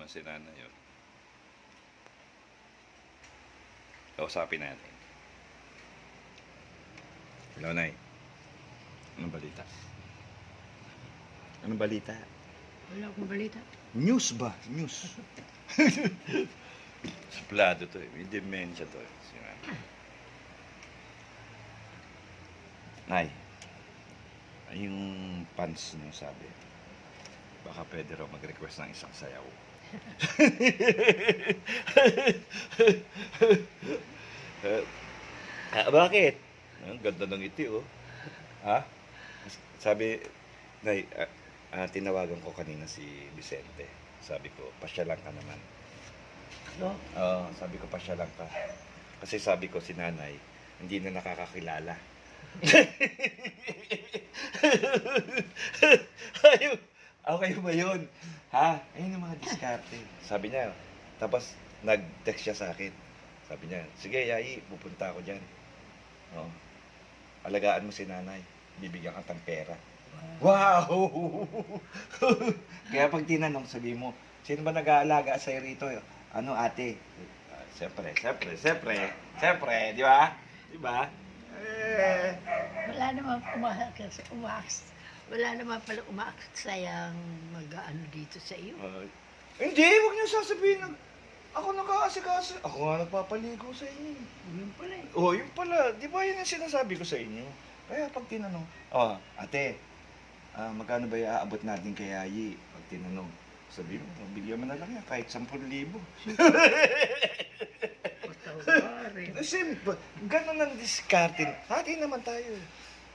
naman si nanay. Oh. Kausapin natin. Hello, Nay. Anong balita? Anong balita? Wala akong balita. News ba? News. Suplado to eh. May dementia to eh. Si nanay. Nay, yung pants niyo sabi, baka pwede raw mag-request ng isang sayaw. Bakit? Ang ganda ng ngiti, oh. Ha? Sabi, Nay, tinawagan ko kanina si Vicente. Sabi ko, pasyalan ka naman. No? Oo, sabi ko, pasyalan ka. Kasi sabi ko, si nanay, hindi na nakakakilala. Ayun. Okay ba yun? Ha? Ayun ang mga diskarte. Sabi niya. Tapos, nag-text siya sa akin. Sabi niya, sige, Yai, pupunta ako dyan. Oo. Alagaan mo si nanay. Bibigyan ka ng pera. Wow! Kaya pag tinanong, sabi mo, sino ba nag-aalaga sa'yo rito? Ano, ate? Siyempre, di ba? Di ba? Wala naman wala naman pala umaaksayang mag-ano dito sa iyo. Hindi, huwag niyo sasabihin na ako nag-aasikaso. Ako nga nagpapaligo sa inyo. Yun pala eh. Oh, yun pala. Di ba yun ang sinasabi ko sa inyo? Kaya pag tinanong, ate, magkano ba iaabot natin kay Yayi? Pag tinanong, sabi mo, bigyan mo na lang yan, kahit 10,000. Patawarin. Kasi, ganun ang diskarte. Hati naman tayo.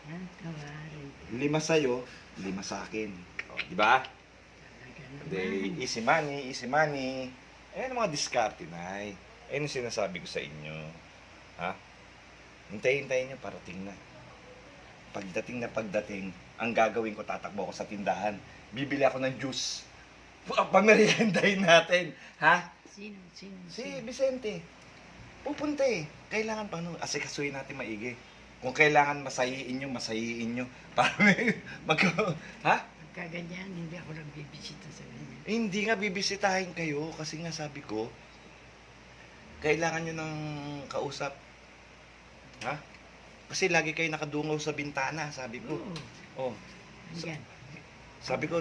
Yan, tawarin. 5 sa'yo, 5 sa akin. Oh, di ba? Hindi, easy money. Ayan ang mga diskarte, Nay. Ayan ang sinasabi ko sa inyo. Ha? Hintayin nyo, parating na. Pagdating, ang gagawin ko, tatakbo ako sa tindahan. Bibili ako ng juice. Pameriendahin natin. Ha? Sino? Si Vicente. Pupunta eh. Kailangan asikasuhin natin maigi. Kung kailangan masahiin nyo. Para ha? Kaganyan, hindi ako nagbibisita sa ganyan. Hindi nga bibisitahin kayo kasi nga sabi ko, kailangan nyo ng kausap. Ha? Kasi lagi kayo nakadungaw sa bintana, sabi ko. Oo. Oh. Yan. Sabi ko,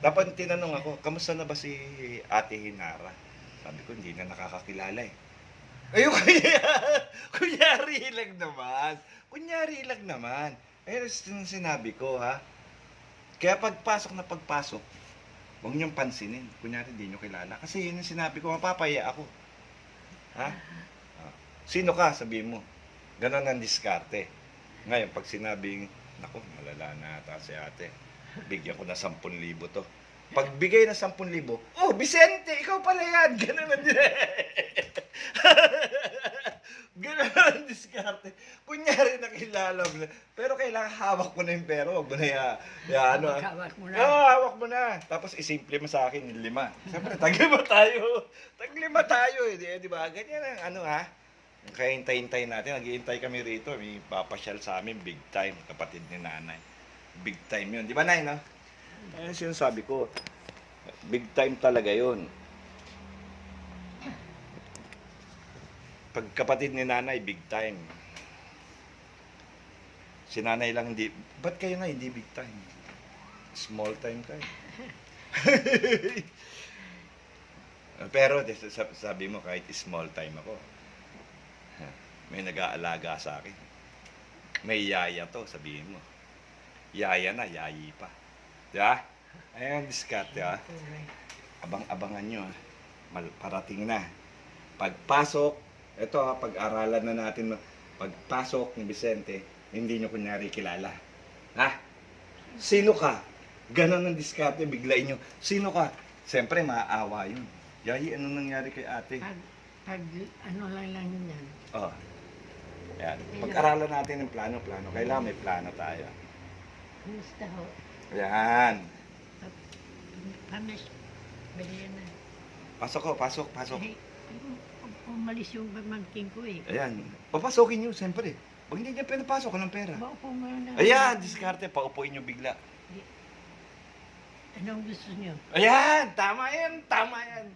dapat tinanong ako, kamusta na ba si Ate Hinara? Sabi ko, hindi na nakakakilala eh. Ayun, kunyari lang naman. Ayun ang sinabi ko, ha? Kaya pagpasok, huwag niyong pansinin. Kunyari, hindi niyo kilala. Kasi yun yung sinabi ko, mapapaya ako. Ha? Sino ka? Sabihin mo. Ganon ang diskarte. Ngayon, pag sinabing, naku, malala na ata si ate. Bigyan ko na 10,000 to. Pag bigay na 10,000, oh, Vicente, ikaw pala yan. Ganon ang Ganon ang diskarte. Kunyari nakilala mo na. Pero kailangan hawak mo na yung pera. Huwag mo na Hawak mo na. Oo, hawak mo na. Tapos isimple mo sa akin yung 5. Siyempre, tag-5 tayo. Di ba? Ganyan ang Kaya hintay natin. Naghihintay kami rito. May papasyal sa amin. Big time. Kapatid ni nanay. Big time yun. Di ba, Nay, no? Ayun sinasabi ko. Big time talaga yun. Pag kapatid ni nanay, big time. Si nanay lang hindi. Ba't kayo nga hindi big time? Small time kayo. Pero sabi mo kahit small time ako, may nag-aalaga sa akin. May yaya to, sabihin mo. Yaya na, yayi pa. Diba? Ayan, diskarte, ha? Abang-abangan nyo, ha? Parating na. Pagpasok, ito ha, pag-aralan na natin. Pagpasok ni Vicente, hindi nyo kunyari kilala. Ha? Sino ka? Ganon ang diskarte, biglain nyo. Sino ka? Siyempre, maaawa yun. Yayi, anong nangyari kay ate? Pag ano lang yun yan. Oh. Yan. Pag-aralan natin ng plano. Kailangan may plano tayo. Gusto ho. Yan. Pamis. Baliyan na. Pasok. Eh, umalis yung pamangkin ko eh. Ayan. Papasokin nyo, siyempre. Pag hindi niya pinapasok, anong pera? Maupo nga na. Ayan, diskarte. Paupuin nyo bigla. Anong gusto niyo? Ayan, tama yan, tama yan.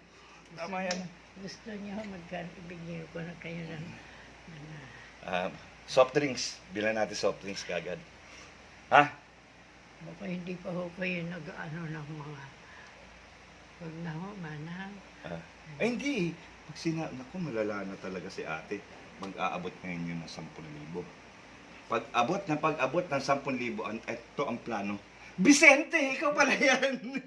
Tama yan. Gusto niyo magkano ibigay ko na kayo ng Soft drinks. Bilan natin soft drinks kagad. Ha? baka hindi pa ho kayo nag-ano ng mga pag na ho, manang. Ay, hindi. Pag naku, malala na talaga si ate. Mag-aabot ngayon yun ng 10,000. Pag-abot ng 10,000, ito ang plano. Vicente, ikaw pala yan.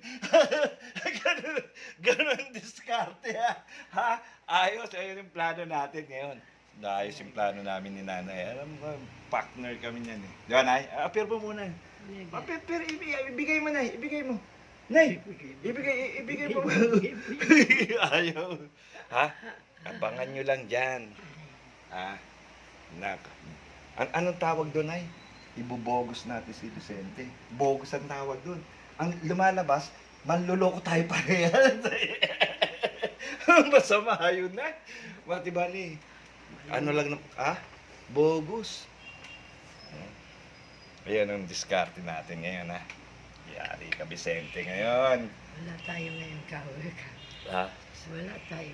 ganun diskarte ha. Ha? Ayos, ayun yung plano natin ngayon. Ayos yung plano namin ni nanay. Alam mo, partner kami niyan eh. Di ba, nay? Appear mo muna. Pero ibigay mo, nay. Ibigay mo. Nay, ibigay mo. Ayaw. Ha? Abangan nyo lang dyan. Ha? Anong tawag doon, nay? Ibubogos natin si Vicente. Bogus ang tawag doon. Ang lumalabas, manluloko tayo pa yan. Masama yun na. Matibali. Ano lang na, bogus. Ayan ang diskarte natin ngayon, ha? Yari ka, Vicente, ngayon. Wala tayo ngayon kawe ka. Ha? Wala tayo.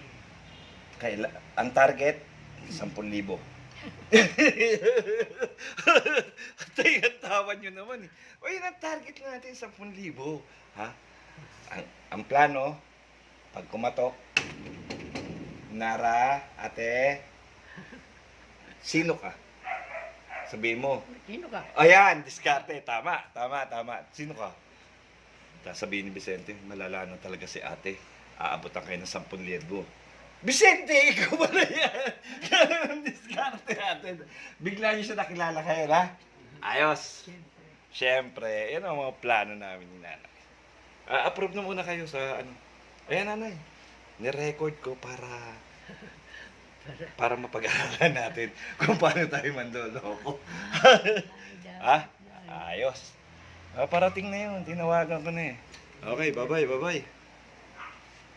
Ang target, 10,000. Tay, ang tawa nyo naman eh. O yun ang target natin, 10,000. Ha? Ang plano, pag kumatok, Nara, ate, sino ka? Sabihin mo. Sino ka? Ayan, diskarte. Tama. Sino ka? Tapos sabihin ni Vicente, malala na talaga si ate. Aabotan kayo ng 10,000. Vicente, ikaw ba na yan? Ganun ang diskarte natin. Bigla niyo siya nakilala kayo, ha? Ayos. Siyempre, yan ang mga plano namin ni nanay. Approve na muna kayo sa ano. Ayan, nanay. Ni-record ko para mapag-aaralan natin kung paano tayo mandoloko. Ha? Ayos. Parating na yun. Tinawagan ko na eh. Okay, bye-bye.